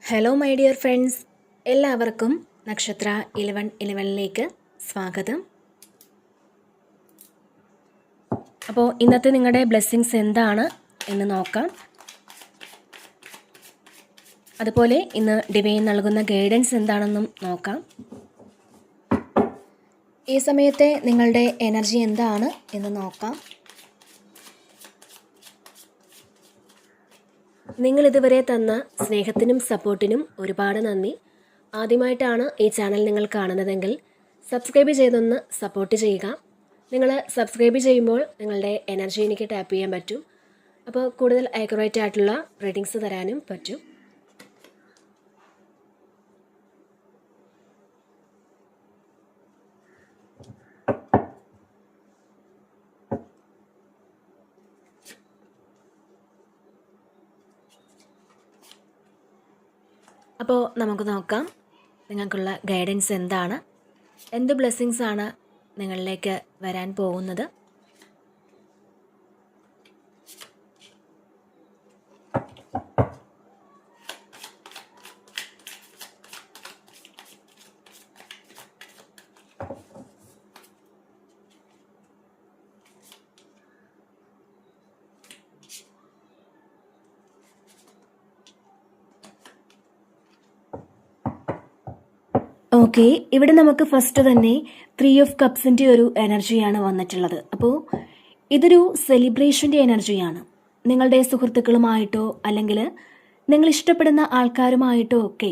Hello my dear friends, എല്ലാവർക്കും നക്ഷത്ര 1111ലേക്ക് സ്വാഗതം. അപ്പോൾ ഇന്നത്തെ നിങ്ങളുടെ ബ്ലെസ്സിങ്സ് എന്താണ് എന്ന് നോക്കാം. അതുപോലെ ഇന്ന് ഡിവൈൻ നൽകുന്ന ഗൈഡൻസ് എന്താണെന്നും നോക്കാം. ഈ സമയത്തെ നിങ്ങളുടെ എനർജി എന്താണ് എന്ന് നോക്കാം. നിങ്ങൾ ഇതുവരെ തന്ന സ്നേഹത്തിനും സപ്പോർട്ടിനും ഒരുപാട് നന്ദി. ആദ്യമായിട്ടാണ് ഈ ചാനൽ നിങ്ങൾ കാണുന്നതെങ്കിൽ സബ്സ്ക്രൈബ് ചെയ്തൊന്ന് സപ്പോർട്ട് ചെയ്യുക. നിങ്ങൾ സബ്സ്ക്രൈബ് ചെയ്യുമ്പോൾ നിങ്ങളുടെ എനർജി എനിക്ക് ടാപ്പ് ചെയ്യാൻ പറ്റും. അപ്പോൾ കൂടുതൽ ആക്യുറേറ്റ് ആയിട്ടുള്ള റീഡിങ്സ് തരാനും പറ്റും. അപ്പോൾ നമുക്ക് നോക്കാം നിങ്ങൾക്കുള്ള ഗൈഡൻസ് എന്താണ്, എന്ത് ബ്ലെസ്സിങ്സ് ആണ് നിങ്ങളിലേക്ക് വരാൻ പോകുന്നത്. ഓക്കെ, ഇവിടെ നമുക്ക് ഫസ്റ്റ് തന്നെ 3 ഓഫ് കപ്സിൻ്റെ ഒരു എനർജിയാണ് വന്നിട്ടുള്ളത്. അപ്പോൾ ഇതൊരു സെലിബ്രേഷൻ്റെ എനർജിയാണ്. നിങ്ങളുടെ സുഹൃത്തുക്കളുമായിട്ടോ അല്ലെങ്കിൽ നിങ്ങൾ ഇഷ്ടപ്പെടുന്ന ആൾക്കാരുമായിട്ടോ ഒക്കെ,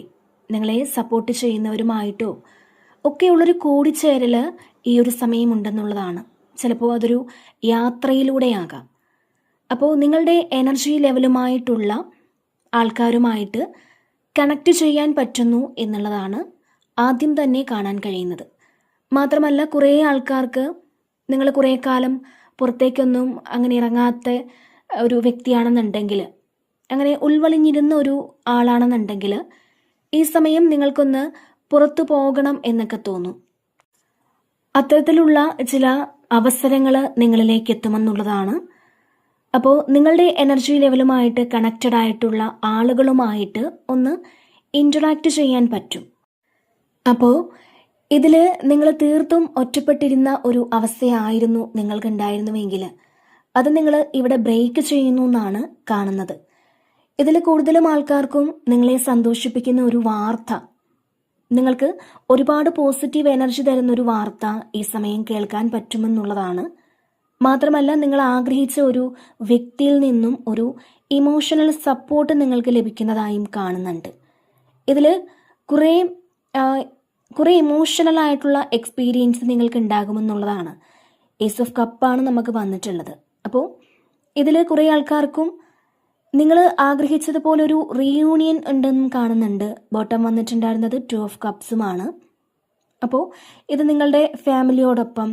നിങ്ങളെ സപ്പോർട്ട് ചെയ്യുന്നവരുമായിട്ടോ ഒക്കെയുള്ളൊരു കൂടിച്ചേരൽ ഈ ഒരു സമയമുണ്ടെന്നുള്ളതാണ്. ചിലപ്പോൾ അതൊരു യാത്രയിലൂടെയാകാം. അപ്പോൾ നിങ്ങളുടെ എനർജി ലെവലുമായിട്ടുള്ള ആൾക്കാരുമായിട്ട് കണക്ട് ചെയ്യാൻ പറ്റുന്നു എന്നുള്ളതാണ് ആദ്യം തന്നെ കാണാൻ കഴിയുന്നത്. മാത്രമല്ല, കുറേ ആൾക്കാർക്ക് നിങ്ങൾ കുറേ കാലം പുറത്തേക്കൊന്നും അങ്ങനെ ഇറങ്ങാത്ത ഒരു വ്യക്തിയാണെന്നുണ്ടെങ്കിൽ, അങ്ങനെ ഉൾവലിഞ്ഞിരുന്ന ഒരു ആളാണെന്നുണ്ടെങ്കിൽ ഈ സമയം നിങ്ങൾക്കൊന്ന് പുറത്തു പോകണം എന്നൊക്കെ തോന്നും. അത്തരത്തിലുള്ള ചില അവസരങ്ങൾ നിങ്ങളിലേക്ക് എത്തുമെന്നുള്ളതാണ്. അപ്പോൾ നിങ്ങളുടെ എനർജി ലെവലുമായിട്ട് കണക്റ്റഡ് ആയിട്ടുള്ള ആളുകളുമായിട്ട് ഒന്ന് ഇൻറ്ററാക്ട് ചെയ്യാൻ പറ്റും. അപ്പോൾ ഇതിൽ നിങ്ങൾ തീർത്തും ഒറ്റപ്പെട്ടിരുന്ന ഒരു അവസ്ഥയായിരുന്നു നിങ്ങൾക്കുണ്ടായിരുന്നുവെങ്കിൽ അത് നിങ്ങൾ ഇവിടെ ബ്രേക്ക് ചെയ്യുന്നു എന്നാണ് കാണുന്നത്. ഇതിൽ കൂടുതലും ആൾക്കാർക്കും നിങ്ങളെ സന്തോഷിപ്പിക്കുന്ന ഒരു വാർത്ത, നിങ്ങൾക്ക് ഒരുപാട് പോസിറ്റീവ് എനർജി തരുന്നൊരു വാർത്ത ഈ സമയം കേൾക്കാൻ പറ്റുമെന്നുള്ളതാണ്. മാത്രമല്ല, നിങ്ങൾ ആഗ്രഹിച്ച ഒരു വ്യക്തിയിൽ നിന്നും ഒരു ഇമോഷണൽ സപ്പോർട്ട് നിങ്ങൾക്ക് ലഭിക്കുന്നതായും കാണുന്നുണ്ട്. ഇതിൽ കുറേ ഇമോഷണൽ ആയിട്ടുള്ള എക്സ്പീരിയൻസ് നിങ്ങൾക്ക് ഉണ്ടാകുമെന്നുള്ളതാണ്. ഏസ് ഓഫ് കപ്പാണ് നമുക്ക് വന്നിട്ടുള്ളത്. അപ്പോൾ ഇതിൽ കുറേ ആൾക്കാർക്കും നിങ്ങൾ ആഗ്രഹിച്ചതുപോലൊരു റീയൂണിയൻ ഉണ്ടെന്നും കാണുന്നുണ്ട്. ബോട്ടം വന്നിട്ടുണ്ടായിരുന്നത് 2 ഓഫ് കപ്സുമാണ്. അപ്പോൾ ഇത് നിങ്ങളുടെ ഫാമിലിയോടൊപ്പം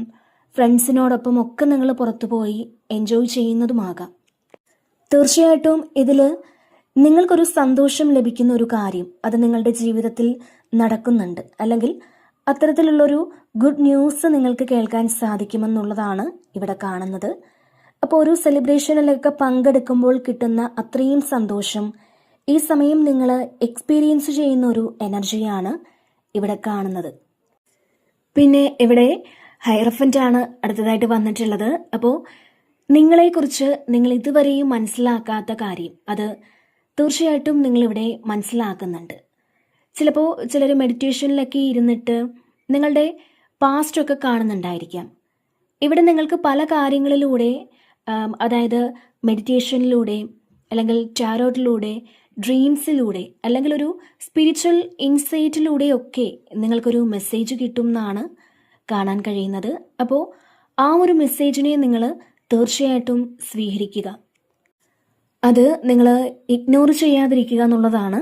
ഫ്രണ്ട്സിനോടൊപ്പം ഒക്കെ നിങ്ങൾ പുറത്തു പോയി എൻജോയ് ചെയ്യുന്നതുമാകാം. തീർച്ചയായിട്ടും ഇതിൽ നിങ്ങൾക്കൊരു സന്തോഷം ലഭിക്കുന്ന ഒരു കാര്യം അത് നിങ്ങളുടെ ജീവിതത്തിൽ നടക്കുന്നുണ്ട്, അല്ലെങ്കിൽ അത്തരത്തിലുള്ളൊരു ഗുഡ് ന്യൂസ് നിങ്ങൾക്ക് കേൾക്കാൻ സാധിക്കുമെന്നുള്ളതാണ് ഇവിടെ കാണുന്നത്. അപ്പോൾ ഒരു സെലിബ്രേഷനിലൊക്കെ പങ്കെടുക്കുമ്പോൾ കിട്ടുന്ന അത്രയും സന്തോഷം ഈ സമയം നിങ്ങൾ എക്സ്പീരിയൻസ് ചെയ്യുന്ന ഒരു എനർജിയാണ് ഇവിടെ കാണുന്നത്. പിന്നെ ഇവിടെ ഹൈറഫൻ്റ് ആണ് അടുത്തതായിട്ട് വന്നിട്ടുള്ളത്. അപ്പോൾ നിങ്ങളെക്കുറിച്ച് നിങ്ങൾ ഇതുവരെയും മനസ്സിലാക്കാത്ത കാര്യം അത് തീർച്ചയായിട്ടും നിങ്ങളിവിടെ മനസ്സിലാക്കുന്നുണ്ട്. ചിലപ്പോൾ ചിലർ മെഡിറ്റേഷനിലൊക്കെ ഇരുന്നിട്ട് നിങ്ങളുടെ പാസ്റ്റൊക്കെ കാണുന്നുണ്ടായിരിക്കാം. ഇവിടെ നിങ്ങൾക്ക് പല കാര്യങ്ങളിലൂടെ, അതായത് മെഡിറ്റേഷനിലൂടെ അല്ലെങ്കിൽ ടാരോട്ടിലൂടെ, ഡ്രീംസിലൂടെ അല്ലെങ്കിൽ ഒരു സ്പിരിച്വൽ ഇൻസൈറ്റിലൂടെയൊക്കെ നിങ്ങൾക്കൊരു മെസ്സേജ് കിട്ടും എന്നാണ് കാണാൻ കഴിയുന്നത്. അപ്പോൾ ആ ഒരു മെസ്സേജിനെ നിങ്ങൾ തീർച്ചയായിട്ടും സ്വീകരിക്കുക. അത് നിങ്ങൾ ഇഗ്നോർ ചെയ്യാതിരിക്കുക എന്നുള്ളതാണ്.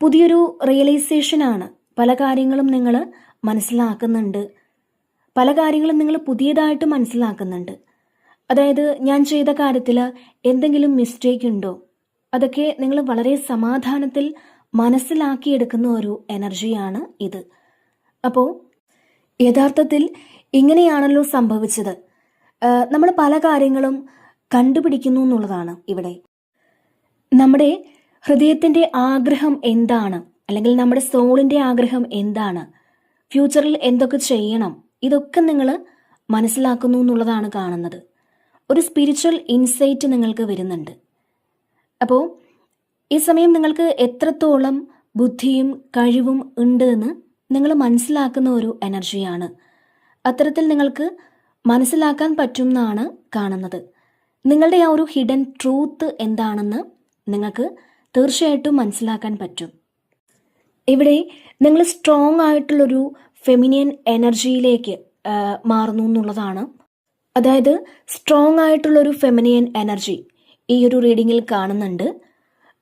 പുതിയൊരു റിയലൈസേഷനാണ്. പല കാര്യങ്ങളും നിങ്ങൾ മനസ്സിലാക്കുന്നുണ്ട്, പല കാര്യങ്ങളും നിങ്ങൾ പുതിയതായിട്ട് മനസ്സിലാക്കുന്നുണ്ട്. അതായത് ഞാൻ ചെയ്ത കാര്യത്തിൽ എന്തെങ്കിലും മിസ്റ്റേക്ക് ഉണ്ടോ, അതൊക്കെ നിങ്ങൾ വളരെ സമാധാനത്തിൽ മനസ്സിലാക്കിയെടുക്കുന്ന ഒരു എനർജിയാണ് ഇത്. അപ്പോൾ യഥാർത്ഥത്തിൽ ഇങ്ങനെയാണല്ലോ സംഭവിച്ചത്, നമ്മൾ പല കാര്യങ്ങളും കണ്ടുപിടിക്കുന്നു എന്നുള്ളതാണ് ഇവിടെ. നമ്മുടെ ഹൃദയത്തിൻ്റെ ആഗ്രഹം എന്താണ്, അല്ലെങ്കിൽ നമ്മുടെ സോളിൻ്റെ ആഗ്രഹം എന്താണ്, ഫ്യൂച്ചറിൽ എന്തൊക്കെ ചെയ്യണം, ഇതൊക്കെ നിങ്ങൾ മനസ്സിലാക്കുന്നു എന്നുള്ളതാണ് കാണുന്നത്. ഒരു സ്പിരിച്വൽ ഇൻസൈറ്റ് നിങ്ങൾക്ക് വരുന്നുണ്ട്. അപ്പോൾ ഈ സമയം നിങ്ങൾക്ക് എത്രത്തോളം ബുദ്ധിയും കഴിവും ഉണ്ട് എന്ന് നിങ്ങൾ മനസ്സിലാക്കുന്ന ഒരു എനർജിയാണ്. അത്തരത്തിൽ നിങ്ങൾക്ക് മനസ്സിലാക്കാൻ പറ്റും എന്നാണ് കാണുന്നത്. നിങ്ങളുടെ ആ ഒരു ഹിഡൻ ട്രൂത്ത് എന്താണെന്ന് നിങ്ങൾക്ക് തീർച്ചയായിട്ടും മനസ്സിലാക്കാൻ പറ്റും. ഇവിടെ നിങ്ങൾ സ്ട്രോങ് ആയിട്ടുള്ളൊരു ഫെമിനിയൻ എനർജിയിലേക്ക് മാറുന്നു എന്നുള്ളതാണ്. അതായത് സ്ട്രോങ് ആയിട്ടുള്ളൊരു ഫെമിനിയൻ എനർജി ഈ ഒരു റീഡിങ്ങിൽ കാണുന്നുണ്ട്.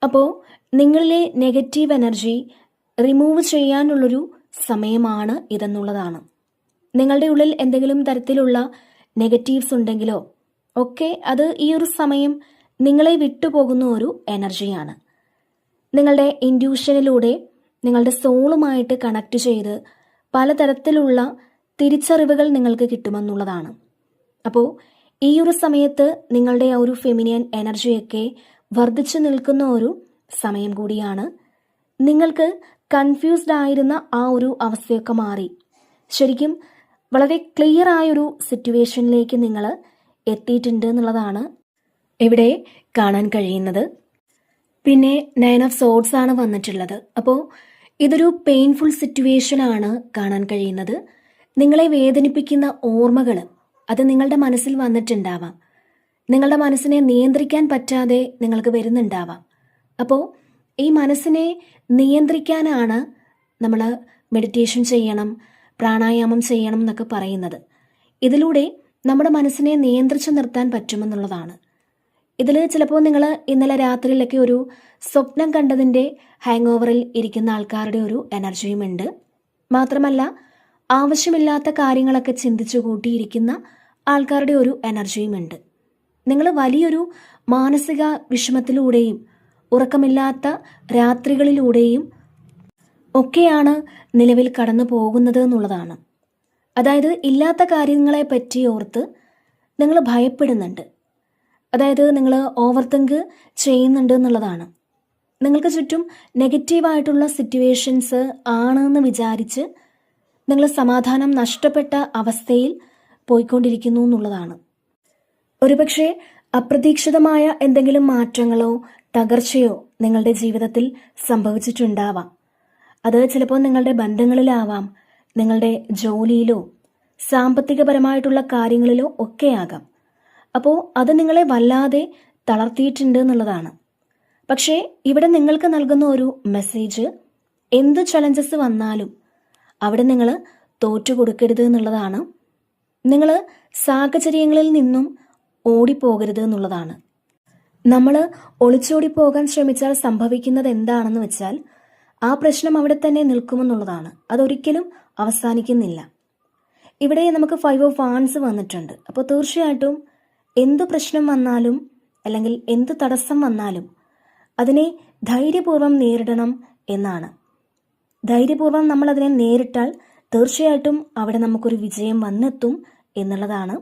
അപ്പോൾ നിങ്ങളിലെ നെഗറ്റീവ് എനർജി റിമൂവ് ചെയ്യാനുള്ളൊരു സമയമാണ് ഇതെന്നുള്ളതാണ്. നിങ്ങളുടെ ഉള്ളിൽ എന്തെങ്കിലും തരത്തിലുള്ള നെഗറ്റീവ്സ് ഉണ്ടെങ്കിലോ ഒക്കെ അത് ഈ ഒരു സമയം നിങ്ങളെ വിട്ടുപോകുന്ന ഒരു എനർജിയാണ്. നിങ്ങളുടെ ഇൻഡ്യൂഷനിലൂടെ നിങ്ങളുടെ സോളുമായിട്ട് കണക്ട് ചെയ്ത് പലതരത്തിലുള്ള തിരിച്ചറിവുകൾ നിങ്ങൾക്ക് കിട്ടുമെന്നുള്ളതാണ്. അപ്പോൾ ഈ ഒരു സമയത്ത് നിങ്ങളുടെ ആ ഒരു ഫെമിനിയൻ എനർജിയൊക്കെ വർദ്ധിച്ചു നിൽക്കുന്ന ഒരു സമയം കൂടിയാണ്. നിങ്ങൾക്ക് കൺഫ്യൂസ്ഡ് ആയിരുന്ന ആ ഒരു അവസ്ഥയൊക്കെ മാറി ശരിക്കും വളരെ ക്ലിയർ ആയൊരു സിറ്റുവേഷനിലേക്ക് നിങ്ങൾ എത്തിയിട്ടുണ്ട് എന്നുള്ളതാണ് ഇവിടെ കാണാൻ കഴിയുന്നത്. പിന്നെ 9 ഓഫ് സോർഡ്സ് ആണ് വന്നിട്ടുള്ളത്. അപ്പോൾ ഇതൊരു പെയിൻഫുൾ സിറ്റുവേഷനാണ് കാണാൻ കഴിയുന്നത്. നിങ്ങളെ വേദനിപ്പിക്കുന്ന ഓർമ്മകൾ അത് നിങ്ങളുടെ മനസ്സിൽ വന്നിട്ടുണ്ടാവാം. നിങ്ങളുടെ മനസ്സിനെ നിയന്ത്രിക്കാൻ പറ്റാതെ നിങ്ങൾക്ക് വരുന്നുണ്ടാവാം. അപ്പോൾ ഈ മനസ്സിനെ നിയന്ത്രിക്കാനാണ് നമ്മൾ മെഡിറ്റേഷൻ ചെയ്യണം, പ്രാണായാമം ചെയ്യണം എന്നൊക്കെ പറയുന്നത്. ഇതിലൂടെ നമ്മുടെ മനസ്സിനെ നിയന്ത്രിച്ചു നിർത്താൻ പറ്റുമെന്നുള്ളതാണ്. ഇതിൽ ചിലപ്പോൾ നിങ്ങൾ ഇന്നലെ രാത്രിയിലൊക്കെ ഒരു സ്വപ്നം കണ്ടതിൻ്റെ ഹാങ് ഓവറിൽ ഇരിക്കുന്ന ആൾക്കാരുടെ ഒരു എനർജിയുമുണ്ട്. മാത്രമല്ല ആവശ്യമില്ലാത്ത കാര്യങ്ങളൊക്കെ ചിന്തിച്ചു കൂട്ടിയിരിക്കുന്ന ആൾക്കാരുടെ ഒരു എനർജിയുമുണ്ട്. നിങ്ങൾ വലിയൊരു മാനസിക വിഷമത്തിലൂടെയും ഉറക്കമില്ലാത്ത രാത്രികളിലൂടെയും ഒക്കെയാണ് നിലവിൽ കടന്നു പോകുന്നത് എന്നുള്ളതാണ്. അതായത് ഇല്ലാത്ത കാര്യങ്ങളെ പറ്റി ഓർത്ത് നിങ്ങൾ ഭയപ്പെടുന്നുണ്ട്. അതായത് നിങ്ങൾ ഓവർ തിങ്ക് ചെയ്യുന്നുണ്ട് എന്നുള്ളതാണ്. നിങ്ങൾക്ക് ചുറ്റും നെഗറ്റീവായിട്ടുള്ള സിറ്റുവേഷൻസ് ആണെന്ന് വിചാരിച്ച് നിങ്ങൾ സമാധാനം നഷ്ടപ്പെട്ട അവസ്ഥയിൽ പോയിക്കൊണ്ടിരിക്കുന്നു എന്നുള്ളതാണ്. ഒരുപക്ഷെ അപ്രതീക്ഷിതമായ എന്തെങ്കിലും മാറ്റങ്ങളോ തകർച്ചയോ നിങ്ങളുടെ ജീവിതത്തിൽ സംഭവിച്ചിട്ടുണ്ടാവാം. അത് ചിലപ്പോൾ നിങ്ങളുടെ ബന്ധങ്ങളിലാവാം, നിങ്ങളുടെ ജോലിയിലോ സാമ്പത്തികപരമായിട്ടുള്ള കാര്യങ്ങളിലോ ഒക്കെ ആകാം. അപ്പോൾ അത് നിങ്ങളെ വല്ലാതെ തളർത്തിയിട്ടുണ്ട് എന്നുള്ളതാണ്. പക്ഷേ ഇവിടെ നിങ്ങൾക്ക് നൽകുന്ന ഒരു മെസ്സേജ്, എന്ത് ചലഞ്ചസ് വന്നാലും അവിടെ നിങ്ങൾ തോറ്റു കൊടുക്കരുത് എന്നുള്ളതാണ്. നിങ്ങൾ സാഹചര്യങ്ങളിൽ നിന്നും ഓടിപ്പോകരുത് എന്നുള്ളതാണ്. നമ്മൾ ഒളിച്ചോടി പോകാൻ ശ്രമിച്ചാൽ സംഭവിക്കുന്നത് എന്താണെന്ന് വെച്ചാൽ ആ പ്രശ്നം അവിടെ തന്നെ നിൽക്കുമെന്നുള്ളതാണ്. അതൊരിക്കലും അവസാനിക്കുന്നില്ല. ഇവിടെ നമുക്ക് 5 ഓഫ് വാൻസ് വന്നിട്ടുണ്ട്. അപ്പോൾ തീർച്ചയായിട്ടും എന്ത് പ്രശ്നം വന്നാലും അല്ലെങ്കിൽ എന്ത് തടസ്സം വന്നാലും അതിനെ ധൈര്യപൂർവ്വം നേരിടണം എന്നാണ്. ധൈര്യപൂർവ്വം നമ്മൾ അതിനെ നേരിട്ടാൽ തീർച്ചയായിട്ടും അവിടെ നമുക്കൊരു വിജയം വന്നെത്തും എന്നുള്ളതാണ്.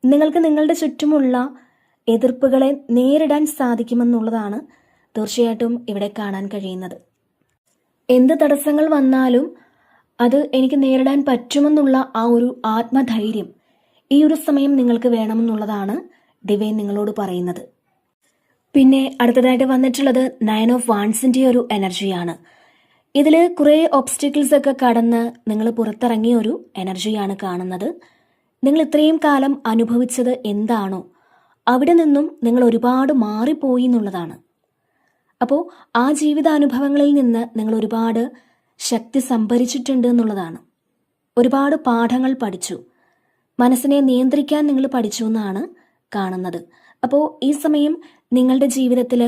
നിങ്ങൾക്ക് നിങ്ങളുടെ ചുറ്റുമുള്ള എതിർപ്പുകളെ നേരിടാൻ സാധിക്കുമെന്നുള്ളതാണ് തീർച്ചയായിട്ടും ഇവിടെ കാണാൻ കഴിയുന്നത്. എന്ത് തടസ്സങ്ങൾ വന്നാലും അത് എനിക്ക് നേരിടാൻ പറ്റുമെന്നുള്ള ആ ഒരു ആത്മധൈര്യം ഈ ഒരു സമയം നിങ്ങൾക്ക് വേണമെന്നുള്ളതാണ് ഡിവൈൻ നിങ്ങളോട് പറയുന്നത്. പിന്നെ അടുത്തതായിട്ട് വന്നിട്ടുള്ളത് 9 ഓഫ് വാൻസിൻ്റെ ഒരു എനർജിയാണ്. ഇതിൽ കുറേ ഒബ്സ്റ്റിക്കിൾസ് ഒക്കെ കടന്ന് നിങ്ങൾ പുറത്തിറങ്ങിയ ഒരു എനർജിയാണ് കാണുന്നത്. നിങ്ങൾ ഇത്രയും കാലം അനുഭവിച്ചത് എന്താണോ അവിടെ നിന്നും നിങ്ങൾ ഒരുപാട് മാറിപ്പോയി എന്നുള്ളതാണ്. അപ്പോൾ ആ ജീവിതാനുഭവങ്ങളിൽ നിന്ന് നിങ്ങൾ ഒരുപാട് ശക്തി സംഭരിച്ചിട്ടുണ്ട് എന്നുള്ളതാണ്. ഒരുപാട് പാഠങ്ങൾ പഠിച്ചു, മനസ്സിനെ നിയന്ത്രിക്കാൻ നിങ്ങൾ പഠിച്ചു എന്നാണ് കാണുന്നത്. അപ്പോൾ ഈ സമയം നിങ്ങളുടെ ജീവിതത്തിൽ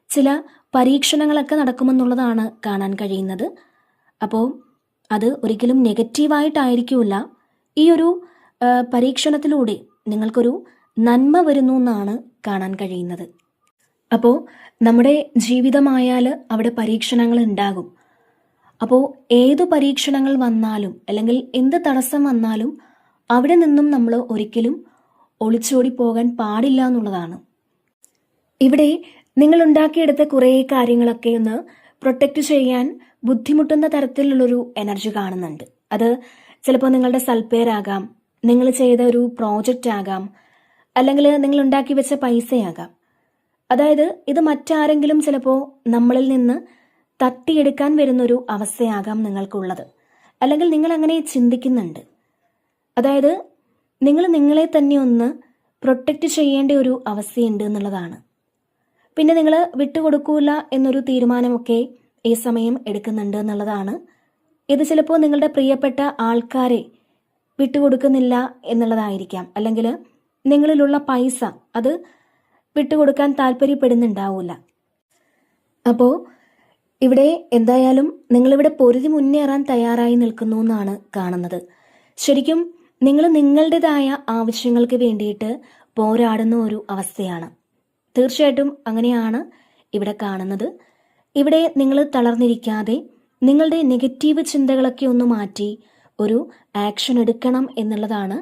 ചില പരീക്ഷണങ്ങളൊക്കെ നടക്കുമെന്നുള്ളതാണ് കാണാൻ കഴിയുന്നത്. അപ്പോൾ അത് ഒരിക്കലും നെഗറ്റീവായിട്ടായിരിക്കില്ല. ഈ ഒരു പരീക്ഷണത്തിലൂടെ നിങ്ങൾക്കൊരു നന്മ വരുന്നു എന്നാണ് കാണാൻ കഴിയുന്നത്. അപ്പോൾ നമ്മുടെ ജീവിതമായാൽ അവിടെ പരീക്ഷണങ്ങൾ ഉണ്ടാകും. അപ്പോൾ ഏതു പരീക്ഷണങ്ങൾ വന്നാലും അല്ലെങ്കിൽ എന്ത് തടസ്സം വന്നാലും അവിടെ നിന്നും നമ്മൾ ഒരിക്കലും ഒളിച്ചോടി പോകാൻ പാടില്ല എന്നുള്ളതാണ്. ഇവിടെ നിങ്ങൾ ഉണ്ടാക്കിയെടുത്ത കുറേ കാര്യങ്ങളൊക്കെ ഒന്ന് പ്രൊട്ടക്റ്റ് ചെയ്യാൻ ബുദ്ധിമുട്ടുന്ന തരത്തിലുള്ളൊരു എനർജി കാണുന്നുണ്ട്. അത് ചിലപ്പോൾ നിങ്ങളുടെ സൽപ്പേരാകാം, നിങ്ങൾ ചെയ്ത ഒരു പ്രോജക്റ്റ് ആകാം, അല്ലെങ്കിൽ നിങ്ങൾ ഉണ്ടാക്കി വെച്ച പൈസയാകാം. അതായത് ഇത് മറ്റാരെങ്കിലും ചിലപ്പോൾ നമ്മളിൽ നിന്ന് തട്ടിയെടുക്കാൻ വരുന്നൊരു അവസ്ഥയാകാം നിങ്ങൾക്കുള്ളത്. അല്ലെങ്കിൽ നിങ്ങൾ അങ്ങനെ ചിന്തിക്കുന്നുണ്ട്. അതായത് നിങ്ങൾ നിങ്ങളെ തന്നെ ഒന്ന് പ്രൊട്ടക്റ്റ് ചെയ്യേണ്ട ഒരു അവസ്ഥയുണ്ട് എന്നുള്ളതാണ്. പിന്നെ നിങ്ങൾ വിട്ടുകൊടുക്കൂല എന്നൊരു തീരുമാനമൊക്കെ ഈ സമയം എടുക്കുന്നുണ്ട് എന്നുള്ളതാണ്. ഇത് ചിലപ്പോൾ നിങ്ങളുടെ പ്രിയപ്പെട്ട ആൾക്കാരെ വിട്ടുകൊടുക്കുന്നില്ല എന്നുള്ളതായിരിക്കാം. അല്ലെങ്കിൽ നിങ്ങളിലുള്ള പൈസ അത് വിട്ടുകൊടുക്കാൻ താല്പര്യപ്പെടുന്നുണ്ടാവില്ല. അപ്പോൾ ഇവിടെ എന്തായാലും നിങ്ങളിവിടെ പൊരുതി മുന്നേറാൻ തയ്യാറായി നിൽക്കുന്നു എന്നാണ് കാണുന്നത്. ശരിക്കും നിങ്ങൾ നിങ്ങളുടേതായ ആവശ്യങ്ങൾക്ക് വേണ്ടിയിട്ട് പോരാടുന്ന ഒരു അവസ്ഥയാണ്. തീർച്ചയായിട്ടും അങ്ങനെയാണ് ഇവിടെ കാണുന്നത്. ഇവിടെ നിങ്ങൾ തളർന്നിരിക്കാതെ നിങ്ങളുടെ നെഗറ്റീവ് ചിന്തകളൊക്കെ ഒന്ന് മാറ്റി ഒരു ആക്ഷൻ എടുക്കണം എന്നുള്ളതാണ്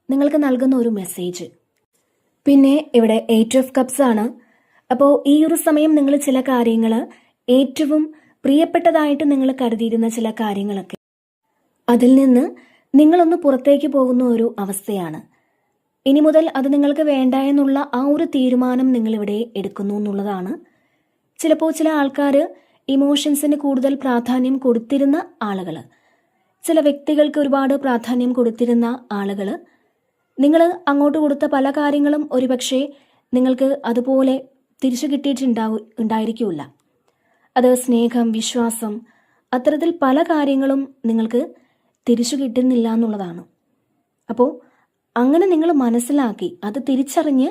നിങ്ങൾക്ക് നൽകുന്ന ഒരു മെസ്സേജ്. പിന്നെ ഇവിടെ 8 ഓഫ് കപ്സ് ആണ്. അപ്പോൾ ഈ ഒരു സമയം നിങ്ങൾ ചില കാര്യങ്ങൾ ഏറ്റവും പ്രിയപ്പെട്ടതായിട്ട് നിങ്ങൾ കരുതിയിരുന്ന ചില കാര്യങ്ങളൊക്കെ അതിൽ നിന്ന് നിങ്ങളൊന്ന് പുറത്തേക്ക് പോകുന്ന ഒരു അവസ്ഥയാണ്. ഇനി മുതൽ അത് നിങ്ങൾക്ക് വേണ്ട എന്നുള്ള ആ ഒരു തീരുമാനം നിങ്ങളിവിടെ എടുക്കുന്നു എന്നുള്ളതാണ്. ചിലപ്പോൾ ചില ആൾക്കാർ ഇമോഷൻസിന് കൂടുതൽ പ്രാധാന്യം കൊടുത്തിരുന്ന ആളുകൾ, ചില വ്യക്തികൾക്ക് ഒരുപാട് പ്രാധാന്യം കൊടുത്തിരുന്ന ആളുകൾ, നിങ്ങൾ അങ്ങോട്ട് കൊടുത്ത പല കാര്യങ്ങളും ഒരുപക്ഷെ നിങ്ങൾക്ക് അതുപോലെ തിരിച്ചു ഉണ്ടായിരിക്കില്ല. അത് സ്നേഹം, വിശ്വാസം, അത്തരത്തിൽ പല കാര്യങ്ങളും നിങ്ങൾക്ക് തിരിച്ചു കിട്ടുന്നില്ല എന്നുള്ളതാണ്. അപ്പോൾ അങ്ങനെ നിങ്ങൾ മനസ്സിലാക്കി അത് തിരിച്ചറിഞ്ഞ്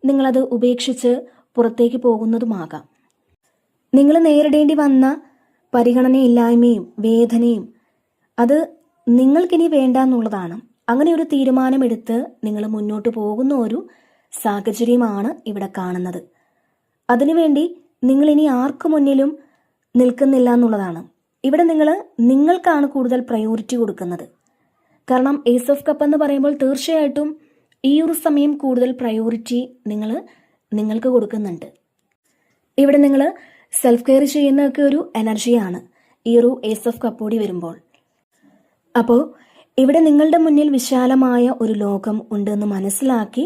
നിങ്ങളത് ഉപേക്ഷിച്ച് പുറത്തേക്ക് പോകുന്നതുമാകാം. നിങ്ങൾ നേരിടേണ്ടി വന്ന പരിഗണനയില്ലായ്മയും വേദനയും അത് നിങ്ങൾക്കിനി വേണ്ട എന്നുള്ളതാണ്. അങ്ങനെ ഒരു തീരുമാനമെടുത്ത് നിങ്ങൾ മുന്നോട്ട് പോകുന്ന ഒരു സാഹചര്യമാണ് ഇവിടെ കാണുന്നത്. അതിനുവേണ്ടി നിങ്ങളിനി ആർക്കു മുന്നിലും നിൽക്കുന്നില്ല എന്നുള്ളതാണ്. ഇവിടെ നിങ്ങൾക്കാണ് കൂടുതൽ പ്രയോറിറ്റി കൊടുക്കുന്നത്. കാരണം ഏസ് ഓഫ് കപ്പ് എന്ന് പറയുമ്പോൾ തീർച്ചയായിട്ടും ഈ ഒരു സമയം കൂടുതൽ പ്രയോറിറ്റി നിങ്ങൾക്ക് കൊടുക്കുന്നുണ്ട്. ഇവിടെ നിങ്ങൾ സെൽഫ് കെയർ ചെയ്യുന്നതൊക്കെ ഒരു എനർജിയാണ് ഈ ഒരു ഏസ് ഓഫ് കപ്പ് കൂടി വരുമ്പോൾ. അപ്പോൾ ഇവിടെ നിങ്ങളുടെ മുന്നിൽ വിശാലമായ ഒരു ലോകം ഉണ്ടെന്ന് മനസ്സിലാക്കി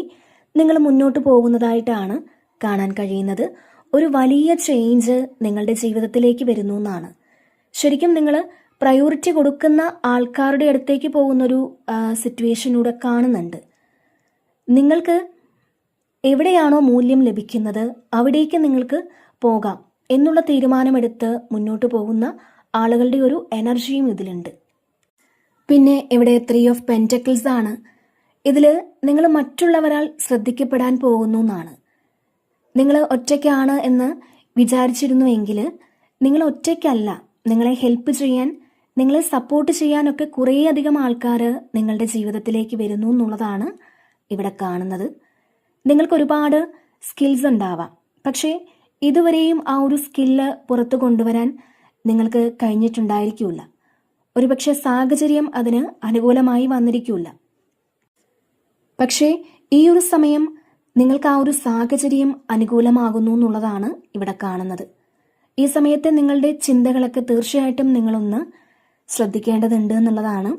നിങ്ങൾ മുന്നോട്ട് പോകുന്നതായിട്ടാണ് കാണാൻ കഴിയുന്നത്. ഒരു വലിയ ചേഞ്ച് നിങ്ങളുടെ ജീവിതത്തിലേക്ക് വരുന്നു എന്നാണ്. ശരിക്കും നിങ്ങൾ പ്രയോറിറ്റി കൊടുക്കുന്ന ആൾക്കാരുടെ അടുത്തേക്ക് പോകുന്നൊരു സിറ്റുവേഷനിലൂടെ കാണുന്നുണ്ട്. നിങ്ങൾക്ക് എവിടെയാണോ മൂല്യം ലഭിക്കുന്നത് അവിടേക്ക് നിങ്ങൾക്ക് പോകാം എന്നുള്ള തീരുമാനമെടുത്ത് മുന്നോട്ട് പോകുന്ന ആളുകളുടെ ഒരു എനർജിയും ഇതിലുണ്ട്. പിന്നെ ഇവിടെ 3 ഓഫ് പെൻറ്റക്കിൾസ് ആണ്. ഇതിൽ നിങ്ങൾ മറ്റുള്ളവരാൽ ശ്രദ്ധിക്കപ്പെടാൻ പോകുന്നു എന്നാണ്. നിങ്ങൾ ഒറ്റയ്ക്കാണ് എന്ന് വിചാരിച്ചിരുന്നുവെങ്കിൽ നിങ്ങൾ ഒറ്റയ്ക്കല്ല. നിങ്ങളെ ഹെൽപ്പ് ചെയ്യാൻ, നിങ്ങളെ സപ്പോർട്ട് ചെയ്യാനൊക്കെ കുറേയധികം ആൾക്കാർ നിങ്ങളുടെ ജീവിതത്തിലേക്ക് വരുന്നു എന്നുള്ളതാണ് ഇവിടെ കാണുന്നത്. നിങ്ങൾക്ക് ഒരുപാട് സ്കിൽസ് ഉണ്ടാവാം, പക്ഷേ ഇതുവരെയും ആ ഒരു സ്കില്ല് പുറത്തു കൊണ്ടുവരാൻ നിങ്ങൾക്ക് കഴിഞ്ഞിട്ടുണ്ടായിരിക്കില്ല. ഒരുപക്ഷെ സാഹചര്യം അതിന് അനുകൂലമായി വന്നിരിക്കില്ല. പക്ഷേ ഈ ഒരു സമയം നിങ്ങൾക്ക് ആ ഒരു സാഹചര്യം അനുകൂലമാകുന്നു എന്നുള്ളതാണ് ഇവിടെ കാണുന്നത്. ഈ സമയത്ത് നിങ്ങളുടെ ചിന്തകളൊക്കെ തീർച്ചയായിട്ടും നിങ്ങളൊന്ന് ശ്രദ്ധിക്കേണ്ടതുണ്ട് എന്നുള്ളതാണ്.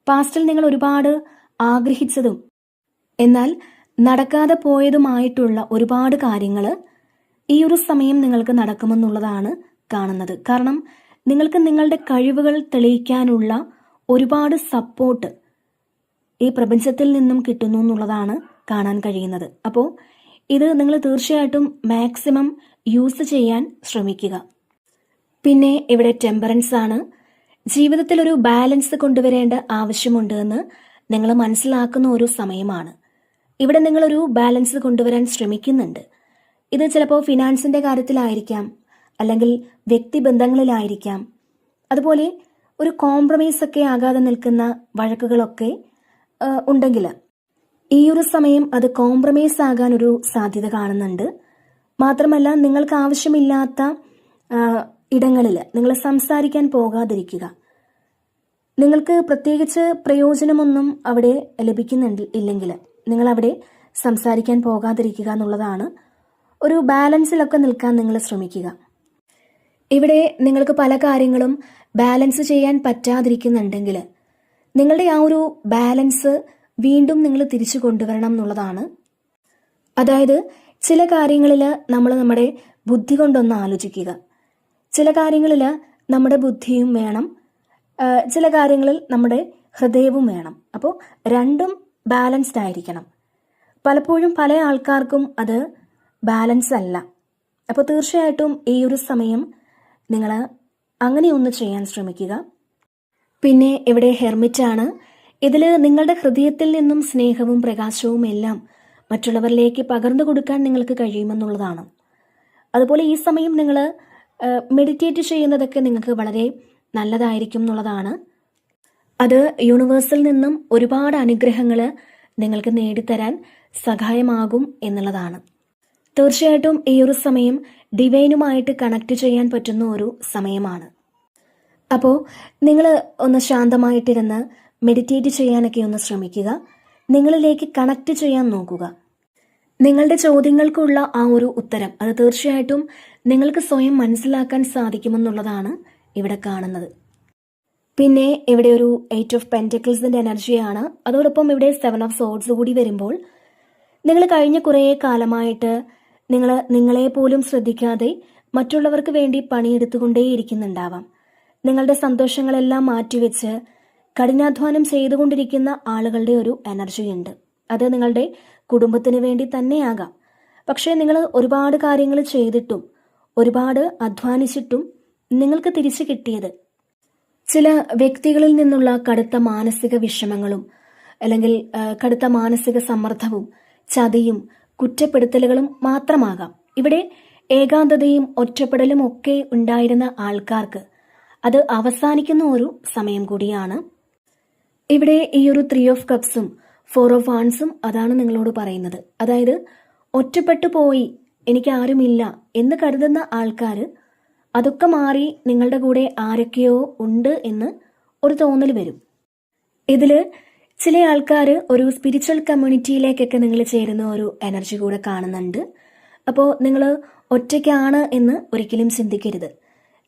പാസ്റ്റിൽ നിങ്ങൾ ഒരുപാട് ആഗ്രഹിച്ചതും എന്നാൽ നടക്കാതെ പോയതുമായിട്ടുള്ള ഒരുപാട് കാര്യങ്ങൾ ഈ ഒരു സമയം നിങ്ങൾക്ക് നടക്കുമെന്നുള്ളതാണ് കാണുന്നത്. കാരണം നിങ്ങൾക്ക് നിങ്ങളുടെ കഴിവുകൾ തെളിയിക്കാനുള്ള ഒരുപാട് സപ്പോർട്ട് ഈ പ്രപഞ്ചത്തിൽ നിന്നും കിട്ടുന്നു എന്നുള്ളതാണ് കാണാൻ കഴിയുന്നത്. അപ്പോൾ ഇത് നിങ്ങൾ തീർച്ചയായിട്ടും മാക്സിമം യൂസ് ചെയ്യാൻ ശ്രമിക്കുക. പിന്നെ ഇവിടെ ടെമ്പറൻസ് ആണ്. ജീവിതത്തിൽ ഒരു ബാലൻസ് കൊണ്ടുവരേണ്ട ആവശ്യമുണ്ട് എന്ന് നിങ്ങൾ മനസ്സിലാക്കുന്ന ഒരു സമയമാണ്. ഇവിടെ നിങ്ങളൊരു ബാലൻസ് കൊണ്ടുവരാൻ ശ്രമിക്കുന്നുണ്ട്. ഇത് ചിലപ്പോൾ ഫിനാൻസിൻ്റെ കാര്യത്തിലായിരിക്കാം, അല്ലെങ്കിൽ വ്യക്തിബന്ധങ്ങളിലായിരിക്കാം. അതുപോലെ ഒരു കോംപ്രമൈസ് ഒക്കെ ആകാതെ നിൽക്കുന്ന വഴക്കുകളൊക്കെ ഉണ്ടെങ്കിൽ ഈ ഒരു സമയം അത് കോംപ്രമൈസ് ആകാൻ ഒരു സാധ്യത കാണുന്നുണ്ട്. മാത്രമല്ല നിങ്ങൾക്ക് ആവശ്യമില്ലാത്ത ഇടങ്ങളിൽ നിങ്ങൾ സംസാരിക്കാൻ പോകാതിരിക്കുക. നിങ്ങൾക്ക് പ്രത്യേകിച്ച് പ്രയോജനമൊന്നും അവിടെ ലഭിക്കുന്നുണ്ട് ഇല്ലെങ്കിൽ നിങ്ങൾ അവിടെ സംസാരിക്കാൻ പോകാതിരിക്കുക എന്നുള്ളതാണ്. ഒരു ബാലൻസിലൊക്കെ നിൽക്കാൻ നിങ്ങൾ ശ്രമിക്കുക. ഇവിടെ നിങ്ങൾക്ക് പല കാര്യങ്ങളും ബാലൻസ് ചെയ്യാൻ പറ്റാതിരിക്കുന്നുണ്ടെങ്കിൽ നിങ്ങളുടെ ആ ഒരു ബാലൻസ് വീണ്ടും നിങ്ങൾ തിരിച്ചു കൊണ്ടുവരണം എന്നുള്ളതാണ്. അതായത് ചില കാര്യങ്ങളിൽ നമ്മൾ നമ്മുടെ ബുദ്ധി കൊണ്ടൊന്ന് ആലോചിക്കുക. ചില കാര്യങ്ങളിൽ നമ്മുടെ ബുദ്ധിയും വേണം, ചില കാര്യങ്ങളിൽ നമ്മുടെ ഹൃദയവും വേണം. അപ്പോൾ രണ്ടും ബാലൻസ്ഡ് ആയിരിക്കണം. പലപ്പോഴും പല ആൾക്കാർക്കും അത് ബാലൻസ് അല്ല. അപ്പോൾ തീർച്ചയായിട്ടും ഈ ഒരു സമയം നിങ്ങൾ അങ്ങനെയൊന്ന് ചെയ്യാൻ ശ്രമിക്കുക. പിന്നെ ഇവിടെ ഹെർമിറ്റാണ്. ഇതിൽ നിങ്ങളുടെ ഹൃദയത്തിൽ നിന്നും സ്നേഹവും പ്രകാശവും എല്ലാം മറ്റുള്ളവരിലേക്ക് പകർന്നു കൊടുക്കാൻ നിങ്ങൾക്ക് കഴിയുമെന്നുള്ളതാണ്. അതുപോലെ ഈ സമയം നിങ്ങൾ മെഡിറ്റേറ്റ് ചെയ്യുന്നതൊക്കെ നിങ്ങൾക്ക് വളരെ നല്ലതായിരിക്കും എന്നുള്ളതാണ്. അത് യൂണിവേഴ്സിൽ നിന്നും ഒരുപാട് അനുഗ്രഹങ്ങൾ നിങ്ങൾക്ക് നേടിത്തരാൻ സഹായമാകും എന്നുള്ളതാണ്. തീർച്ചയായിട്ടും ഈ ഒരു സമയം ഡിവൈനുമായിട്ട് കണക്ട് ചെയ്യാൻ പറ്റുന്ന ഒരു സമയമാണ്. അപ്പോൾ നിങ്ങൾ ഒന്ന് ശാന്തമായിട്ടിരുന്ന് മെഡിറ്റേറ്റ് ചെയ്യാനൊക്കെ ഒന്ന് ശ്രമിക്കുക. നിങ്ങളിലേക്ക് കണക്ട് ചെയ്യാൻ നോക്കുക. നിങ്ങളുടെ ചോദ്യങ്ങൾക്കുള്ള ആ ഒരു ഉത്തരം അത് തീർച്ചയായിട്ടും നിങ്ങൾക്ക് സ്വയം മനസ്സിലാക്കാൻ സാധിക്കുമെന്നുള്ളതാണ് ഇവിടെ കാണുന്നത്. പിന്നെ ഇവിടെ ഒരു 8 ഓഫ് പെന്റക്കിൾസിന്റെ എനർജിയാണ്. അതോടൊപ്പം ഇവിടെ 7 ഓഫ് സോർഡ്സ് കൂടി വരുമ്പോൾ നിങ്ങൾ കഴിഞ്ഞ കുറേ കാലമായിട്ട് നിങ്ങളെ പോലും ശ്രദ്ധിക്കാതെ മറ്റുള്ളവർക്ക് വേണ്ടി പണിയെടുത്തുകൊണ്ടേയിരിക്കുന്നുണ്ടാവാം. നിങ്ങളുടെ സന്തോഷങ്ങളെല്ലാം മാറ്റിവെച്ച് കഠിനാധ്വാനം ചെയ്തുകൊണ്ടിരിക്കുന്ന ആളുകളുടെ ഒരു എനർജി ഉണ്ട്. അത് നിങ്ങളുടെ കുടുംബത്തിന് വേണ്ടി തന്നെയാകാം. പക്ഷേ നിങ്ങൾ ഒരുപാട് കാര്യങ്ങൾ ചെയ്തിട്ടും ഒരുപാട് അധ്വാനിച്ചിട്ടും നിങ്ങൾക്ക് തിരിച്ചു കിട്ടിയത് ചില വ്യക്തികളിൽ നിന്നുള്ള കടുത്ത മാനസിക വിഷമങ്ങളും അല്ലെങ്കിൽ കടുത്ത മാനസിക സമ്മർദ്ദവും ചതിയും കുറ്റപ്പെടുത്തലുകളും മാത്രമാകാം. ഇവിടെ ഏകാന്തതയും ഒറ്റപ്പെടലും ഒക്കെ ഉണ്ടായിരുന്ന ആൾക്കാർക്ക് അത് അവസാനിക്കുന്ന ഒരു സമയം കൂടിയാണ്. ഇവിടെ ഈ ഒരു 3 ഓഫ് കപ്സും 4 ഓഫ് വാൺസും അതാണ് നിങ്ങളോട് പറയുന്നത്. അതായത് ഒറ്റപ്പെട്ടു പോയി, എനിക്ക് ആരുമില്ല എന്ന് കരുതുന്ന ആൾക്കാർ അതൊക്കെ മാറി നിങ്ങളുടെ കൂടെ ആരൊക്കെയോ ഉണ്ട് എന്ന് ഒരു തോന്നൽ വരും. ഇതിൽ ചില ആൾക്കാർ ഒരു സ്പിരിച്വൽ കമ്മ്യൂണിറ്റിയിലേക്കൊക്കെ നിങ്ങൾ ചേരുന്ന ഒരു എനർജി കൂടെ കാണുന്നുണ്ട്. അപ്പോൾ നിങ്ങൾ ഒറ്റയ്ക്കാണ് എന്ന് ഒരിക്കലും ചിന്തിക്കരുത്.